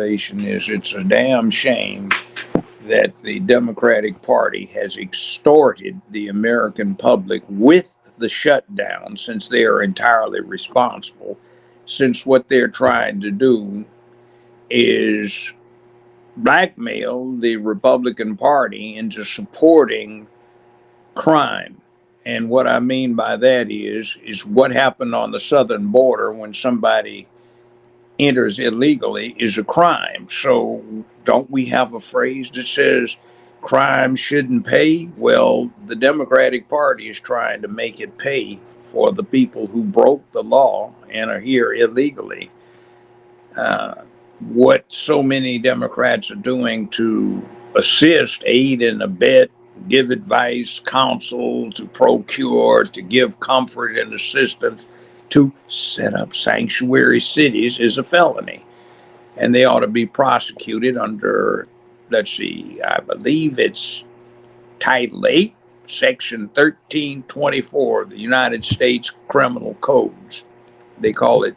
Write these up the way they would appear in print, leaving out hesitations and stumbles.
Is it's a damn shame that the Democratic Party has extorted the American public with the shutdown, since they are entirely responsible, since what they're trying to do is blackmail the Republican Party into supporting crime. And what I mean by that is what happened on the southern border when somebody enters illegally is a crime. So don't we have a phrase that says crime shouldn't pay? Well, the Democratic Party is trying to make it pay for the people who broke the law and are here illegally. What so many Democrats are doing to assist, aid, and abet, give advice, counsel, to procure, to give comfort and assistance, to set up sanctuary cities is a felony. And they ought to be prosecuted under, let's see, I believe it's Title 8, Section 1324 of the United States Criminal Codes. They call it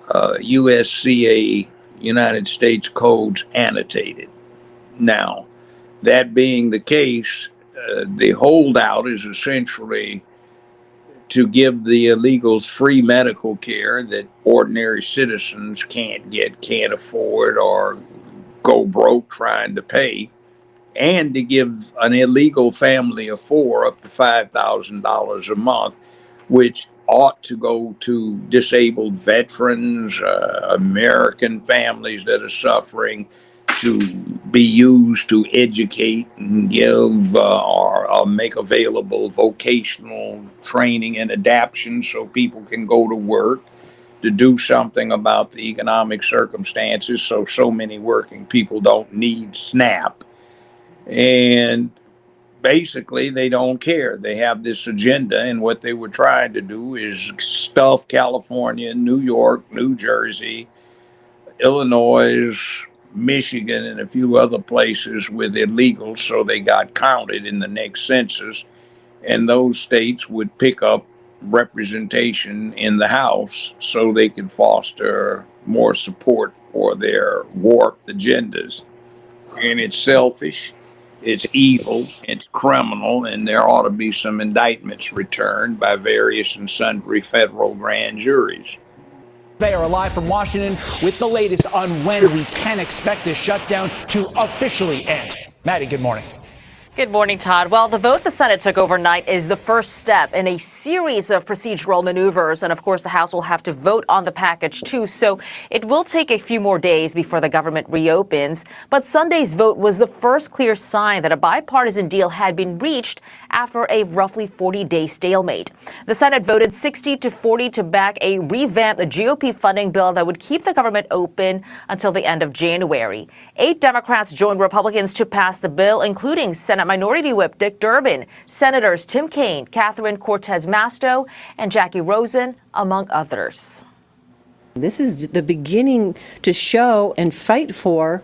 USCA, United States Codes Annotated. Now, that being the case, the holdout is essentially to give the illegals free medical care that ordinary citizens can't get, can't afford, or go broke trying to pay, and to give an illegal family of four up to $5,000 a month, which ought to go to disabled veterans, American families that are suffering, to be used to educate and give or make available vocational training and adaptation so people can go to work, to do something about the economic circumstances so many working people don't need SNAP. And basically, they don't care. They have this agenda, and what they were trying to do is stuff California, New York, New Jersey, Illinois, Michigan, and a few other places with illegals so they got counted in the next census, and those states would pick up representation in the House so they could foster more support for their warped agendas. And it's selfish, it's evil, it's criminal, and there ought to be some indictments returned by various and sundry federal grand juries. They are live from Washington with the latest on when we can expect this shutdown to officially end. Maddie, good morning. Good morning, Todd. Well, the vote the Senate took overnight is the first step in a series of procedural maneuvers. And of course, the House will have to vote on the package, too. So it will take a few more days before the government reopens. But Sunday's vote was the first clear sign that a bipartisan deal had been reached after a roughly 40-day stalemate. The Senate voted 60-40 to back a revamped GOP funding bill that would keep the government open until the end of January. 8 Democrats joined Republicans to pass the bill, including Senate Minority Whip Dick Durbin, Senators Tim Kaine, Catherine Cortez Masto, and Jackie Rosen, among others. This is the beginning to show and fight for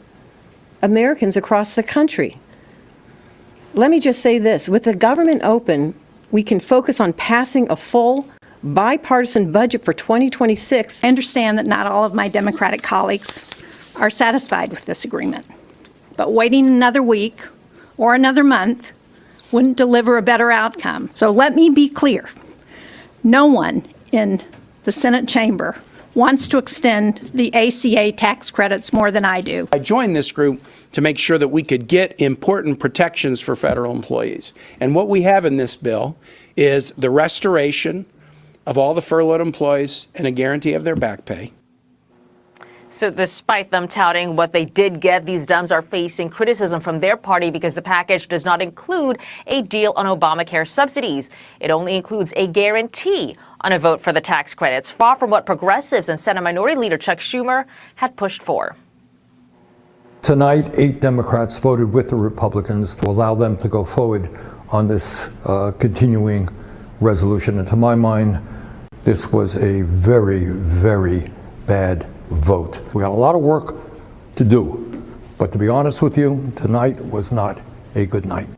Americans across the country. Let me just say this. With the government open, we can focus on passing a full bipartisan budget for 2026. I understand that not all of my Democratic colleagues are satisfied with this agreement, but waiting another week or another month wouldn't deliver a better outcome. So let me be clear. No one in the Senate chamber wants to extend the ACA tax credits more than I do. I joined this group to make sure that we could get important protections for federal employees. And what we have in this bill is the restoration of all the furloughed employees and a guarantee of their back pay. So despite them touting what they did get, these Dems are facing criticism from their party because the package does not include a deal on Obamacare subsidies. It only includes a guarantee on a vote for the tax credits, far from what progressives and Senate Minority Leader Chuck Schumer had pushed for. Tonight, 8 Democrats voted with the Republicans to allow them to go forward on this continuing resolution. And to my mind, this was a very, very bad vote. We got a lot of work to do, but to be honest with you, tonight was not a good night.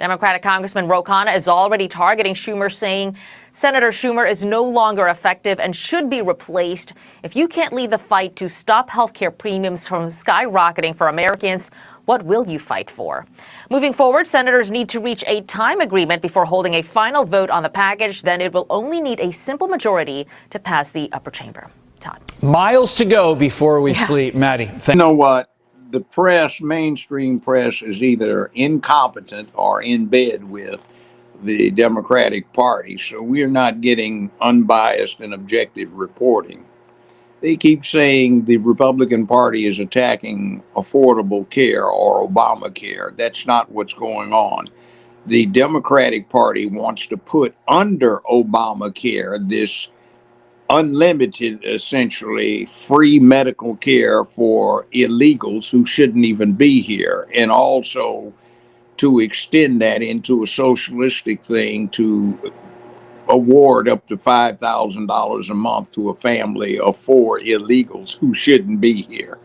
Democratic Congressman Ro Khanna is already targeting Schumer, saying Senator Schumer is no longer effective and should be replaced. If you can't lead the fight to stop health care premiums from skyrocketing for Americans, what will you fight for? Moving forward, senators need to reach a time agreement before holding a final vote on the package. Then it will only need a simple majority to pass the upper chamber. Todd. Miles to go before we sleep. Maddie, You know what? The press, mainstream press, is either incompetent or in bed with the Democratic Party. So we're not getting unbiased and objective reporting. They keep saying the Republican Party is attacking Affordable Care or Obamacare. That's not what's going on. The Democratic Party wants to put under Obamacare this unlimited, essentially free medical care for illegals who shouldn't even be here, and also to extend that into a socialistic thing to award up to $5,000 a month to a family of 4 illegals who shouldn't be here.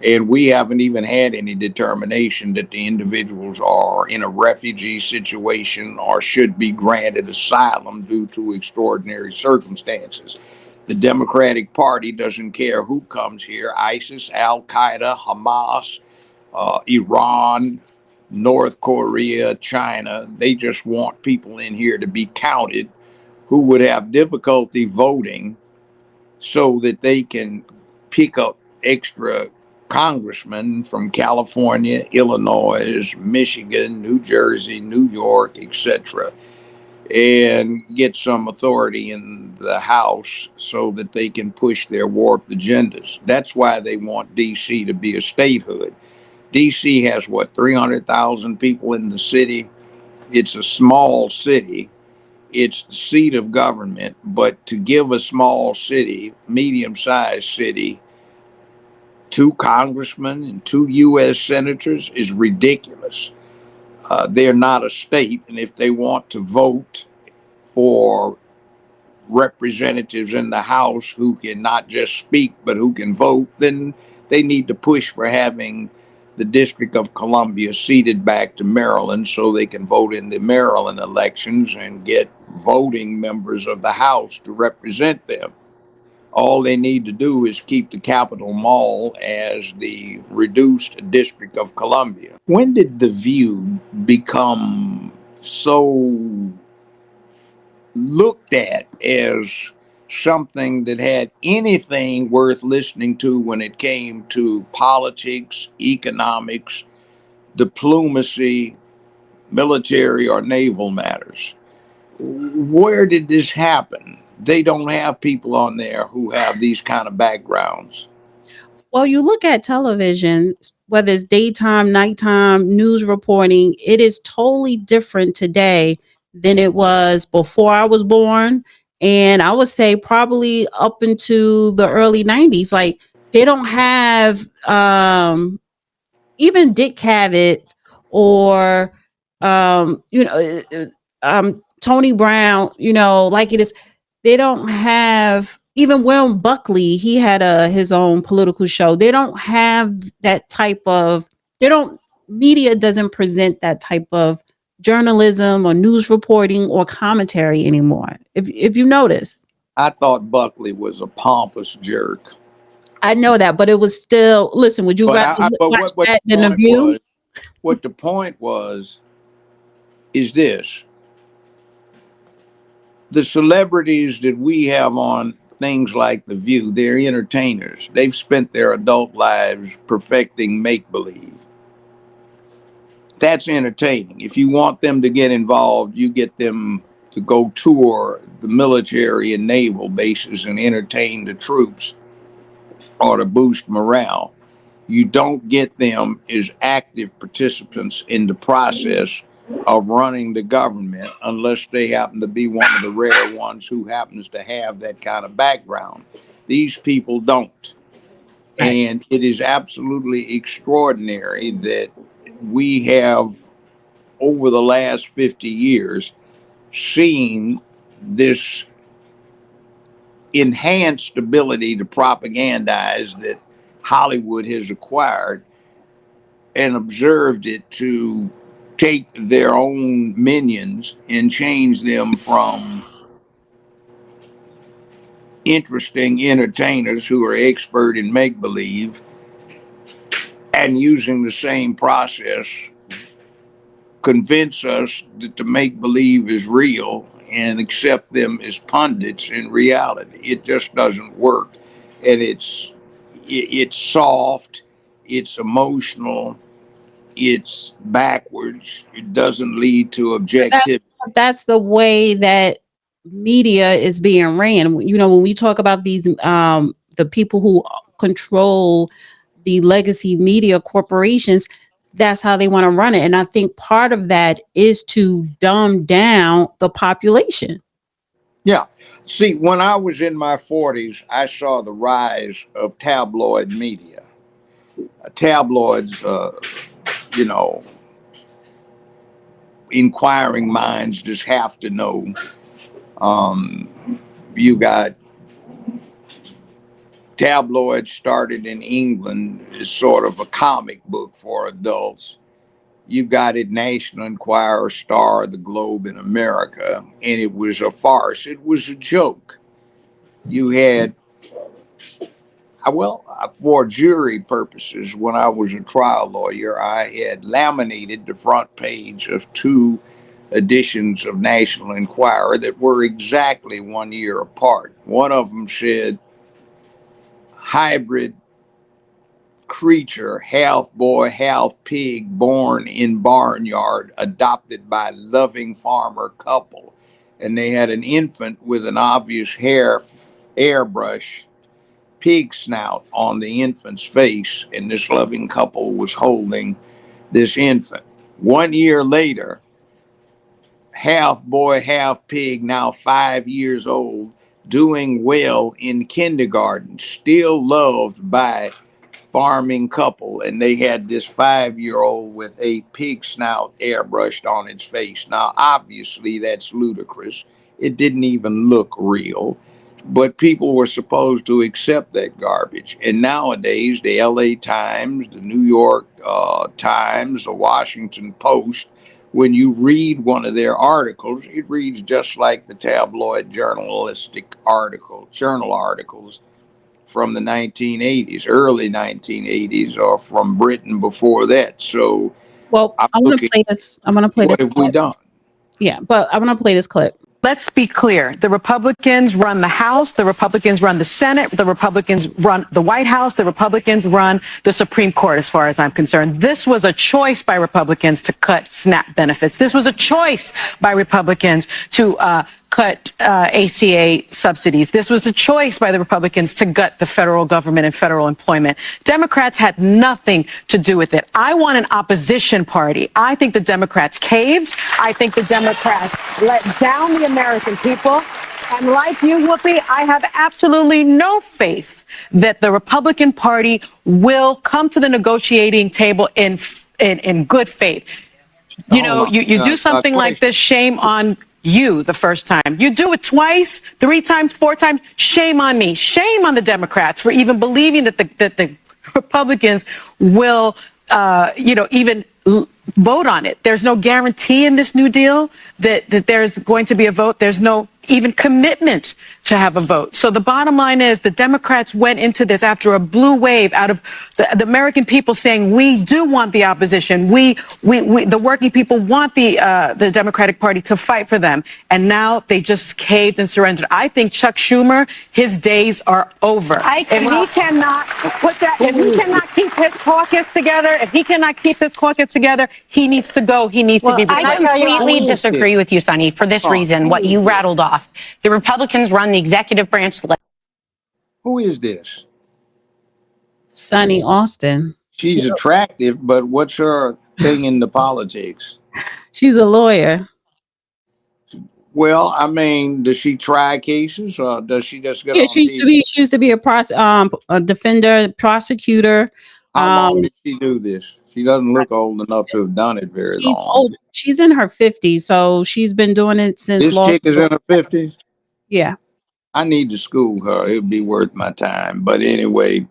And we haven't even had any determination that the individuals are in a refugee situation or should be granted asylum due to extraordinary circumstances. The Democratic Party doesn't care who comes here: ISIS, Al Qaeda, Hamas, Iran, North Korea, China. They just want people in here to be counted who would have difficulty voting so that they can pick up extra congressmen from California, Illinois, Michigan, New Jersey, New York, etc., and get some authority in the House so that they can push their warped agendas. That's why they want D.C. to be a statehood. D.C. has, what, 300,000 people in the city? It's a small city. It's the seat of government, but to give a small city, medium-sized city, 2 congressmen and 2 U.S. senators is ridiculous. They're not a state, and if they want to vote for representatives in the House who can not just speak but who can vote, then they need to push for having the District of Columbia ceded back to Maryland so they can vote in the Maryland elections and get voting members of the House to represent them. All they need to do is keep the Capitol Mall as the reduced District of Columbia. When did The View become so looked at as something that had anything worth listening to when it came to politics, economics, diplomacy, military, or naval matters? Where did this happen? They don't have people on there who have these kind of backgrounds. Well, you look at television, whether it's daytime, nighttime, news reporting, it is totally different today than it was before I was born. And I would say probably up into the early 90s. Like, they don't have even Dick Cavett or Tony Brown, like it is. They don't have even Will Buckley. He had his own political show. They don't have that type of. Media doesn't present that type of journalism or news reporting or commentary anymore. If you notice, I thought Buckley was a pompous jerk. I know that, but it was still. Listen, would you rather watch that than The View? What the point was is this: the celebrities that we have on things like The View, they're entertainers. They've spent their adult lives perfecting make-believe. That's entertaining. If you want them to get involved, you get them to go tour the military and naval bases and entertain the troops or to boost morale. You don't get them as active participants in the process of running the government unless they happen to be one of the rare ones who happens to have that kind of background. These people don't. And it is absolutely extraordinary that we have, over the last 50 years, seen this enhanced ability to propagandize that Hollywood has acquired and observed it to take their own minions and change them from interesting entertainers who are expert in make-believe, and using the same process convince us that the make-believe is real and accept them as pundits in reality. It just doesn't work. And it's soft, it's emotional, it's backwards, it doesn't lead to objectivity. That's the way that media is being ran. You know, when we talk about these, the people who control the legacy media corporations, that's how they want to run it. And I think part of that is to dumb down the population. Yeah. See, when I was in my 40s, I saw the rise of tabloid media. Tabloids, you know, inquiring minds just have to know. You got tabloids started in England as sort of a comic book for adults. You got it, National Enquirer, Star, The Globe in America, and it was a farce. It was a joke. You had, well, for jury purposes, when I was a trial lawyer, I had laminated the front page of 2 editions of National Enquirer that were exactly 1 year apart. One of them said, hybrid creature, half boy, half pig, born in barnyard, adopted by loving farmer couple. And they had an infant with an obvious airbrush pig snout on the infant's face, and this loving couple was holding this infant. 1 year later, half boy, half pig, now 5 years old, doing well in kindergarten, still loved by farming couple, and they had this 5-year-old with a pig snout airbrushed on its face. Now, obviously, that's ludicrous. It didn't even look real, but people were supposed to accept that garbage. And nowadays, the LA Times, the New York Times, the Washington Post, when you read one of their articles, it reads just like the tabloid journal articles from the 1980s, early 1980s, or from Britain before that. So, well, I want to play this. I'm going to play what this. What have we done? Yeah, but I want to play this clip. Let's be clear. The Republicans run the House. The Republicans run the Senate. The Republicans run the White House. The Republicans run the Supreme Court, as far as I'm concerned. This was a choice by Republicans to cut SNAP benefits. This was a choice by Republicans to cut ACA subsidies. This was a choice by the Republicans to gut the federal government and federal employment. Democrats had nothing to do with it. I want an opposition party. I think the Democrats caved. I think the Democrats let down the American people. And like you, Whoopi, I have absolutely no faith that the Republican Party will come to the negotiating table in good faith. You know, you do something like this, shame on you the first time. You do it twice, 3 times, 4 times, shame on me. Shame on the Democrats for even believing that the Republicans will, even vote on it. There's no guarantee in this New Deal that there's going to be a vote. There's no even commitment to have a vote. So the bottom line is the Democrats went into this after a blue wave out of the American people saying, we do want the opposition. We the working people want the Democratic Party to fight for them. And now they just caved and surrendered. I think Chuck Schumer, his days are over. If he cannot keep his caucus together, he needs to go. He needs to be replaced. I completely disagree with you, Sunny, for this reason, what you rattled off. The Republicans run the executive branch. Who is this? Sunny Hostin. She's attractive, but what's her thing in the politics? She's a lawyer. Well, I mean, does she try cases, or does she just get on she used to be a defender, prosecutor. How long did she do this? She doesn't look old enough to have done it very long. Old. She's in her 50s, so she's been doing it since. This chick is in her 50s? Yeah. I need to school her. It would be worth my time. But anyway.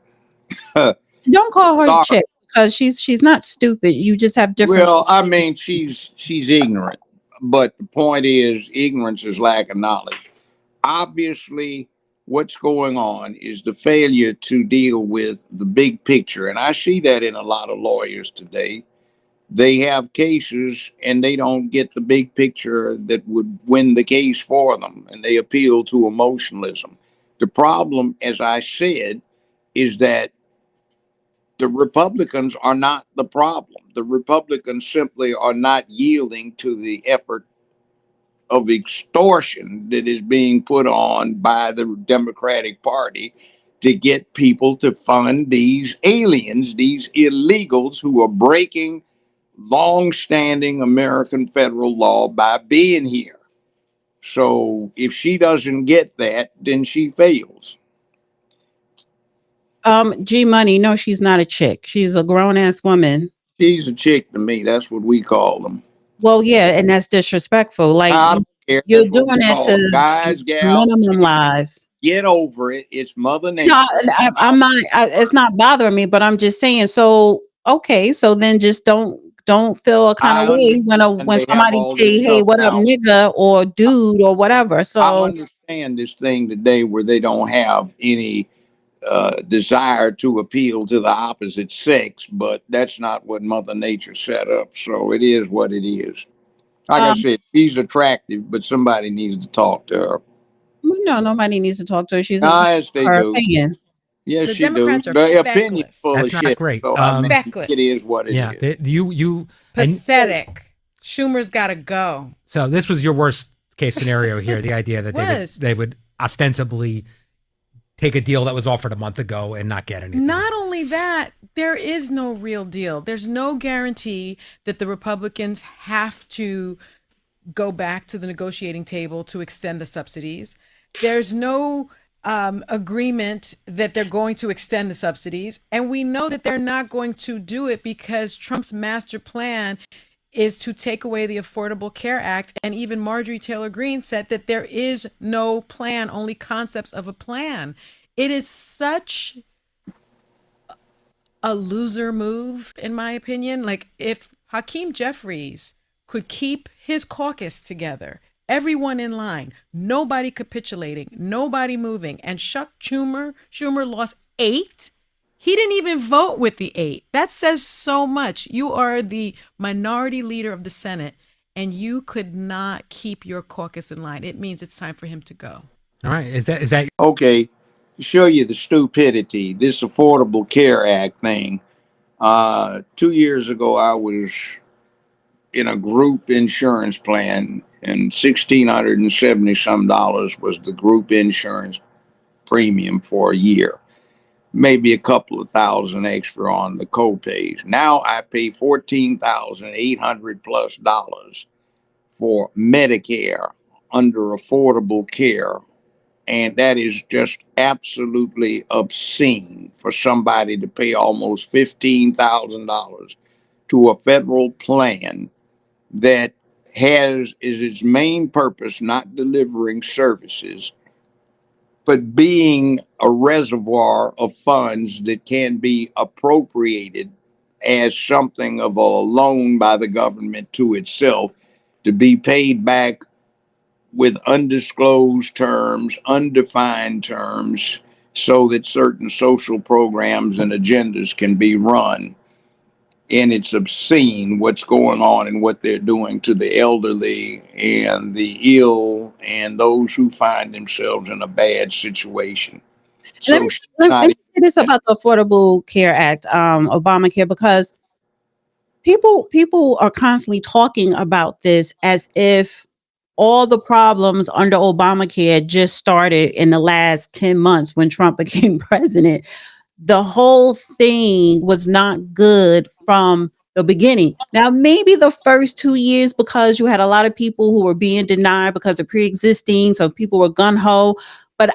Don't call her a chick. because she's not stupid. You just have different. Well, I mean, she's ignorant, but the point is, ignorance is lack of knowledge. Obviously, what's going on is the failure to deal with the big picture, and I see that in a lot of lawyers today. They have cases and they don't get the big picture that would win the case for them, and they appeal to emotionalism. The problem, as I said, is that the Republicans are not the problem. The Republicans simply are not yielding to the effort of extortion that is being put on by the Democratic Party to get people to fund these aliens, these illegals who are breaking long-standing American federal law by being here. So if she doesn't get that, then she fails. G Money, no, she's not a chick. She's a grown ass woman. She's a chick to me. That's what we call them. Well, yeah, and that's disrespectful. Like I don't care. you're That's what doing we that call them. to Guys, gals, minimum lies. get over it. It's Mother Nature. No, I'm not. It's not bothering me, but I'm just saying. So okay, so then just don't feel a kind of way when They have somebody all say, this "Hey, stuff what up, now. nigga," or "dude," or whatever. I So understand this thing today where they don't have any desire to appeal to the opposite sex, but that's not what Mother Nature set up. So it is what it is. Like I said, she's attractive, but somebody needs to talk to her. no, nobody needs to talk to her. She's Yes, they her do. opinion. Yes, The she do. Democrats are The opinion's feckless. full That's of not shit. great. So I mean, Feckless. it is what it Yeah, is. you Pathetic. Schumer's got to go. So this was your worst case scenario here. The idea that they would ostensibly take a deal that was offered a month ago and not get anything. Not only that, there is no real deal. There's no guarantee that the Republicans have to go back to the negotiating table to extend the subsidies. There's no agreement that they're going to extend the subsidies. And we know that they're not going to do it because Trump's master plan is to take away the Affordable Care Act. And even Marjorie Taylor Greene said that there is no plan, only concepts of a plan. It is such a loser move, in my opinion. Like if Hakeem Jeffries could keep his caucus together, everyone in line, nobody capitulating, nobody moving, and Chuck Schumer lost 8. He didn't even vote with the 8. That says so much. You are the minority leader of the Senate, and you could not keep your caucus in line. It means it's time for him to go. All right. Is that Okay, to show you the stupidity, this Affordable Care Act thing. 2 years ago, I was in a group insurance plan, and $1,670 some was the group insurance premium for a year. Maybe a couple of thousand extra on the co-pays. Now I pay $14,800 plus for Medicare under Affordable Care, and that is just absolutely obscene for somebody to pay almost $15,000 to a federal plan that has is its main purpose not delivering services, but being a reservoir of funds that can be appropriated as something of a loan by the government to itself to be paid back with undisclosed terms, undefined terms, so that certain social programs and agendas can be run. And it's obscene what's going on and what they're doing to the elderly and the ill and those who find themselves in a bad situation. Let me, let me say this about the Affordable Care Act, Obamacare, because people are constantly talking about this as if all the problems under Obamacare just started in the last 10 months when Trump became president. The whole thing was not good from the beginning. Now, maybe the first 2 years, because you had a lot of people who were being denied because of pre-existing, so people were gun-ho. But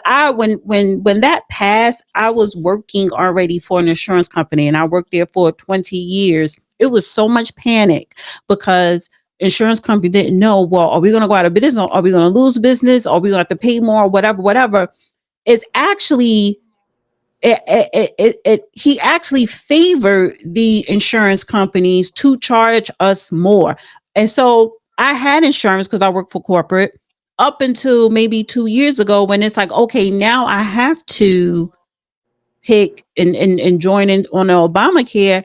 when that passed, I was working already for an insurance company, and I worked there for 20 years. It was so much panic because insurance company didn't know, well, are we going to go out of business? Are we going to lose business? Are we going to have to pay more? Whatever. It's actually he actually favored the insurance companies to charge us more. And so I had insurance because I work for corporate up until maybe 2 years ago, when it's like, okay, now I have to pick and join in on the Obamacare.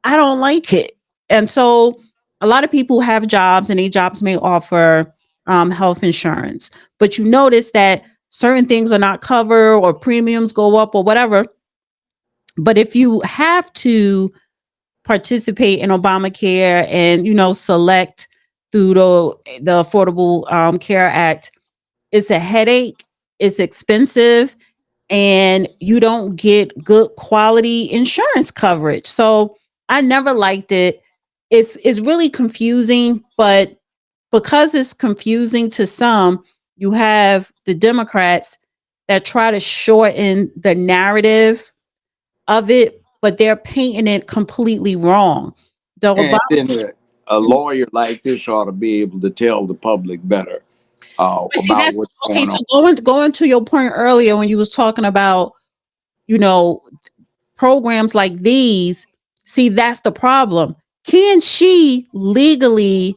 I don't like it. And so a lot of people have jobs, and these jobs may offer health insurance, but you notice that certain things are not covered, or premiums go up, or whatever. But if you have to participate in Obamacare and, select through the Affordable Care Act, it's a headache, it's expensive, and you don't get good quality insurance coverage. So I never liked it. It's really confusing, but because it's confusing to some, you have the Democrats that try to shorten the narrative of it, but they're painting it completely wrong. The And Obama, then a lawyer like this ought to be able to tell the public better but see, about that's what's okay. going So on. going to your point earlier when you was talking about, you know, programs like these, see, that's the problem. Can she legally,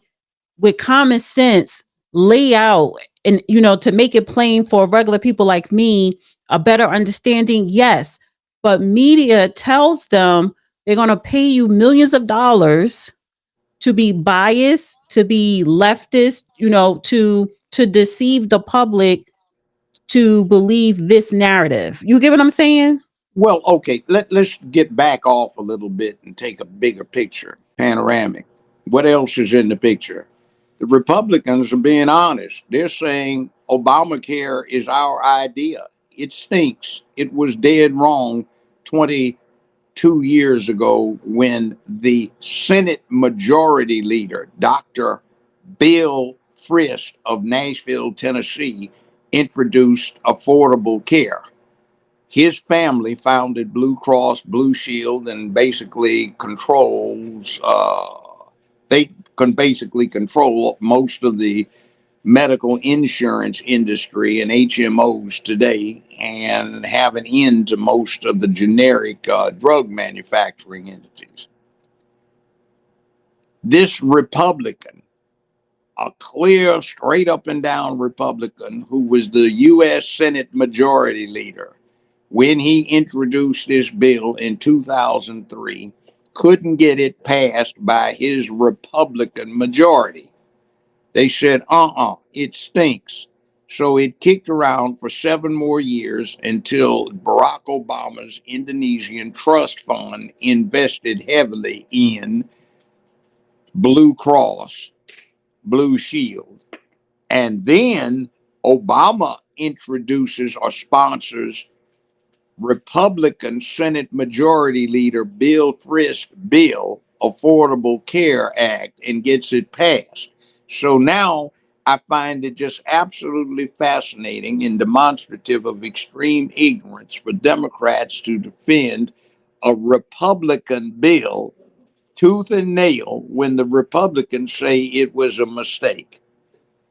with common sense, lay out and, to make it plain for regular people like me, a better understanding? Yes. But media tells them they're going to pay you millions of dollars to be biased, to be leftist, to deceive the public to believe this narrative. You get what I'm saying? Well, okay, let's get back off a little bit and take a bigger picture, panoramic. What else is in the picture? The Republicans are being honest. They're saying Obamacare is our idea. It stinks. It was dead wrong 22 years ago when the Senate Majority Leader, Dr. Bill Frist of Nashville, Tennessee, introduced affordable care. His family founded Blue Cross Blue Shield and basically controls, they can basically control most of the medical insurance industry and HMOs today, and have an end to most of the generic drug manufacturing entities. This Republican, a clear, straight up and down Republican who was the U.S. Senate Majority Leader, when he introduced this bill in 2003, couldn't get it passed by his Republican majority. They said, it stinks. So it kicked around for 7 more years until Barack Obama's Indonesian trust fund invested heavily in Blue Cross Blue Shield. And then Obama introduces or sponsors Republican Senate Majority Leader Bill Frist bill, Affordable Care Act, and gets it passed. So now I find it just absolutely fascinating and demonstrative of extreme ignorance for Democrats to defend a Republican bill tooth and nail when the Republicans say it was a mistake.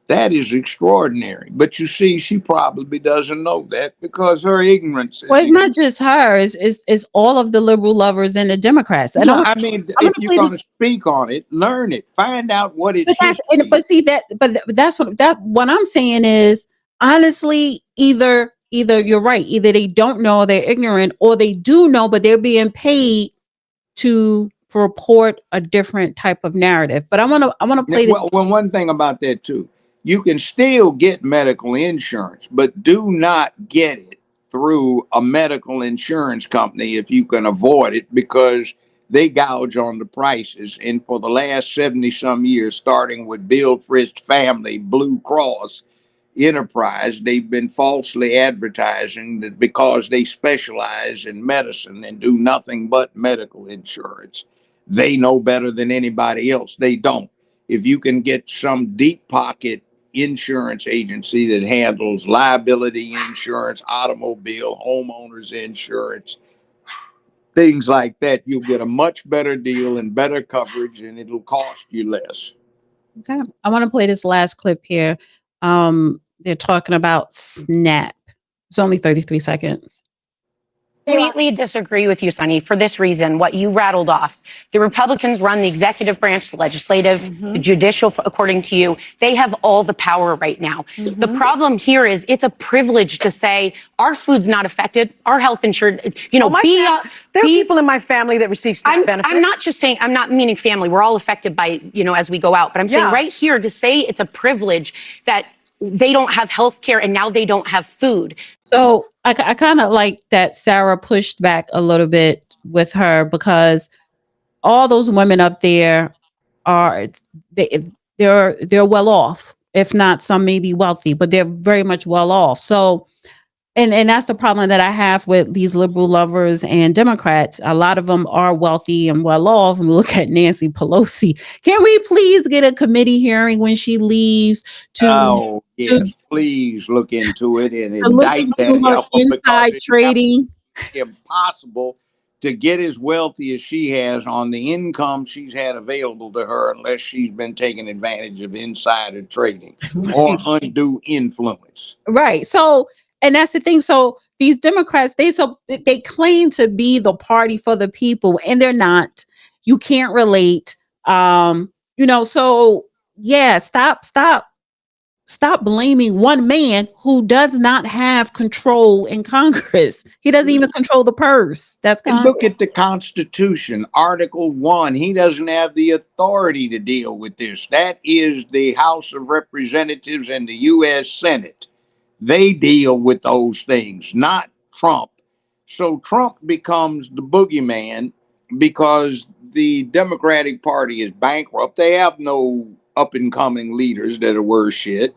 That is extraordinary. But you see, she probably doesn't know that because her ignorance Well, is. it's not just her; it's all of the liberal lovers and the Democrats. And No, I mean, I'm if gonna you're play going this. to speak on it, learn it, find out what its But history but is. see but that's what I'm saying is, honestly, either you're right, either they don't know, they're ignorant, or they do know, but they're being paid to report a different type of narrative. But I wanna Yeah, play this. well, one thing about that too, you can still get medical insurance, but do not get it through a medical insurance company if you can avoid it, because they gouge on the prices. And for the last 70 some years, starting with Bill Frist's family, Blue Cross Enterprise, they've been falsely advertising that because they specialize in medicine and do nothing but medical insurance, they know better than anybody else. They don't. If you can get some deep pocket insurance agency that handles liability insurance, automobile, homeowners insurance, things like that, you'll get a much better deal and better coverage, and it'll cost you less. Okay, I want to play this last clip here. They're talking about SNAP. It's only 33 seconds. completely disagree with you, Sunny, for this reason, what you rattled off. The Republicans run the executive branch, the legislative, the judicial, according to you. They have all the power right now. The problem here is it's a privilege to say our food's not affected, our health insured, you know, there are people in my family that receive SNAP benefits. I'm not just saying, I'm not meaning family. We're all affected by, you know, as we go out. But I'm saying right here to say it's a privilege that they don't have health care and now they don't have food. So I kind of like that Sarah pushed back a little bit with her, because all those women up there are they're well off. If not, some may be wealthy, but they're very much well off. So and that's the problem that I have with these liberal lovers and Democrats. A lot of them are wealthy and well off. And look at Nancy Pelosi. Can we please get a committee hearing when she leaves Oh, yes, please look into it and to look indict into that her heifer, inside because trading? it's impossible to get as wealthy as she has on the income she's had available to her unless she's been taking advantage of insider trading or undue influence. Right. So, and that's the thing. So these Democrats, they claim to be the party for the people, and they're not. You can't relate. You know, so yeah, stop blaming one man who does not have control in Congress. He doesn't even control the purse. That's And look at the Constitution, Article 1. He doesn't have the authority to deal with this. That is the House of Representatives and the U.S. Senate. They deal with those things, not Trump. So Trump becomes the boogeyman because the Democratic Party is bankrupt. They have no up and coming leaders that are worth shit.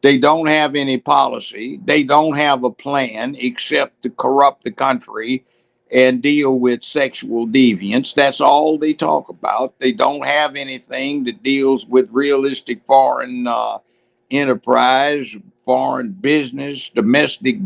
They don't have any policy. They don't have a plan except to corrupt the country and deal with sexual deviance. That's all they talk about. They don't have anything that deals with realistic foreign enterprise, foreign business, domestic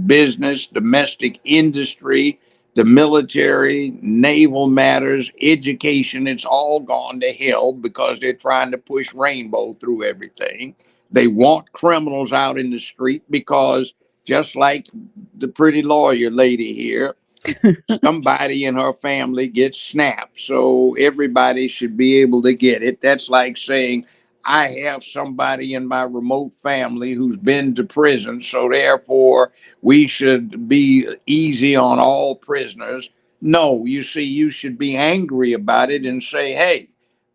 industry, the military, naval matters, education. It's all gone to hell because they're trying to push rainbow through everything. They want criminals out in the street because, just like the pretty lawyer lady here, somebody in her family gets snapped. So everybody should be able to get it. That's like saying, I have somebody in my remote family who's been to prison, so therefore we should be easy on all prisoners. No, you see, you should be angry about it and say, hey,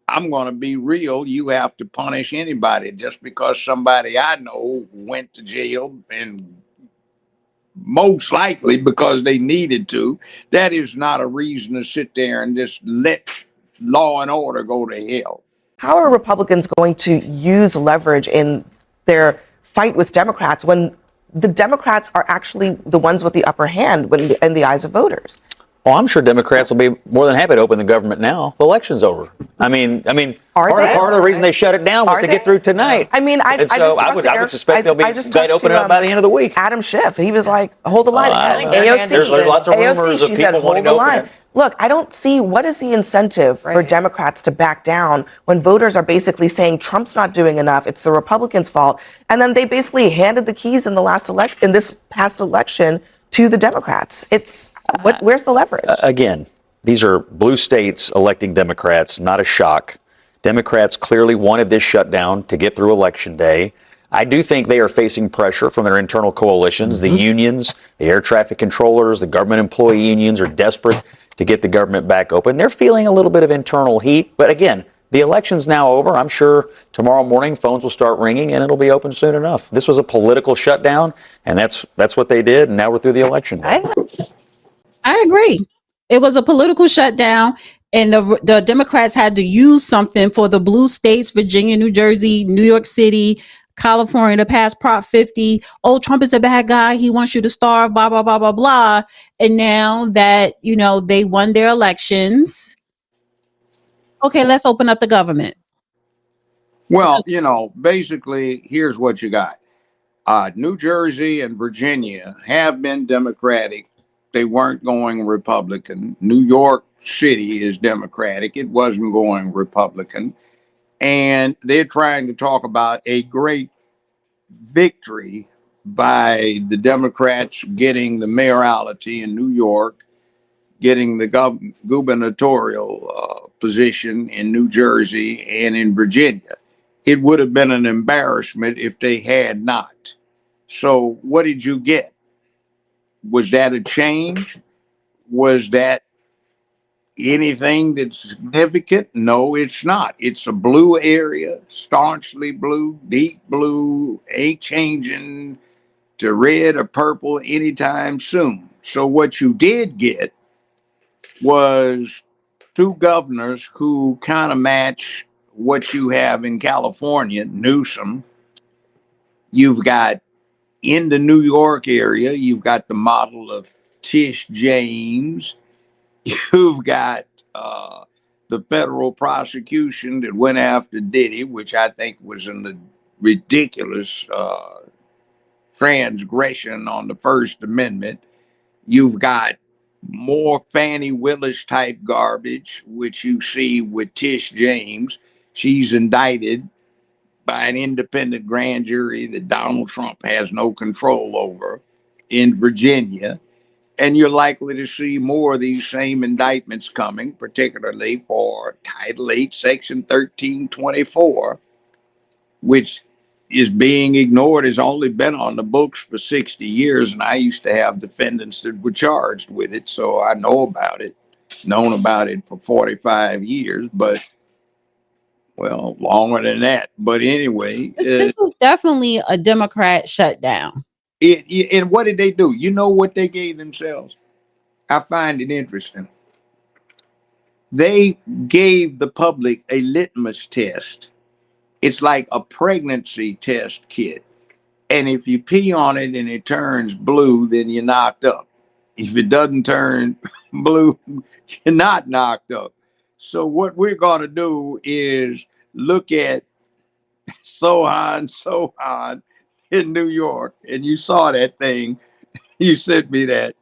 I'm going to be real. You have to punish anybody just because somebody I know went to jail, and most likely because they needed to. That is not a reason to sit there and just let law and order go to hell. How are Republicans going to use leverage in their fight with Democrats when the Democrats are actually the ones with the upper hand in the eyes of voters? Well, I'm sure Democrats will be more than happy to open the government now. The election's over. I mean, part of the reason they shut it down was to get through tonight. I mean, I would suspect they'll be glad to open it up by the end of the week. Adam Schiff, he was like, hold the line. AOC, there's lots of rumors of people wanting to open it. Look, I don't see what is the incentive for Democrats to back down when voters are basically saying Trump's not doing enough. It's the Republicans' fault, and then they basically handed the keys in this past election to the Democrats. Where's the leverage? Again, these are blue states electing Democrats, not a shock. Democrats clearly wanted this shutdown to get through Election Day. I do think they are facing pressure from their internal coalitions. The unions, the air traffic controllers, the government employee unions are desperate to get the government back open. They're feeling a little bit of internal heat. But again, the election's now over. I'm sure tomorrow morning phones will start ringing and it'll be open soon enough. This was a political shutdown, and that's what they did. And now we're through the election day. I agree. It was a political shutdown, and the Democrats had to use something for the blue states, Virginia, New Jersey, New York City, California, to pass Prop 50. Oh, Trump is a bad guy. He wants you to starve, blah, blah, blah, blah, blah. And now that, they won their elections, okay, let's open up the government. Well, basically, here's what you got. New Jersey and Virginia have been Democratic. They weren't going Republican. New York City is Democratic. It wasn't going Republican. And they're trying to talk about a great victory by the Democrats getting the mayoralty in New York getting the gubernatorial position in New Jersey and in Virginia. It would have been an embarrassment if they had not. So, what did you get? Was that a change? Was that anything that's significant? No, it's not. It's a blue area, staunchly blue, deep blue, ain't changing to red or purple anytime soon. So, what you did get was two governors who kind of match what you have in California, Newsom. You've got in the New York area, you've got the model of Tish James. You've got the federal prosecution that went after Diddy, which I think was a ridiculous transgression on the First Amendment. You've got more Fannie Willis type garbage, which you see with Tish James. She's indicted by an independent grand jury that Donald Trump has no control over in Virginia. And you're likely to see more of these same indictments coming, particularly for Title 8, Section 1324, which is being ignored, has only been on the books for 60 years. And I used to have defendants that were charged with it. So I know about it, known about it for 45 years, but well, longer than that. But anyway, This was definitely a Democrat shutdown. And what did they do? You know what they gave themselves? I find it interesting. They gave the public a litmus test. It's like a pregnancy test kit. And if you pee on it and it turns blue, then you're knocked up. If it doesn't turn blue, you're not knocked up. So what we're going to do is look at Sohan in New York. And you saw that thing. You sent me that.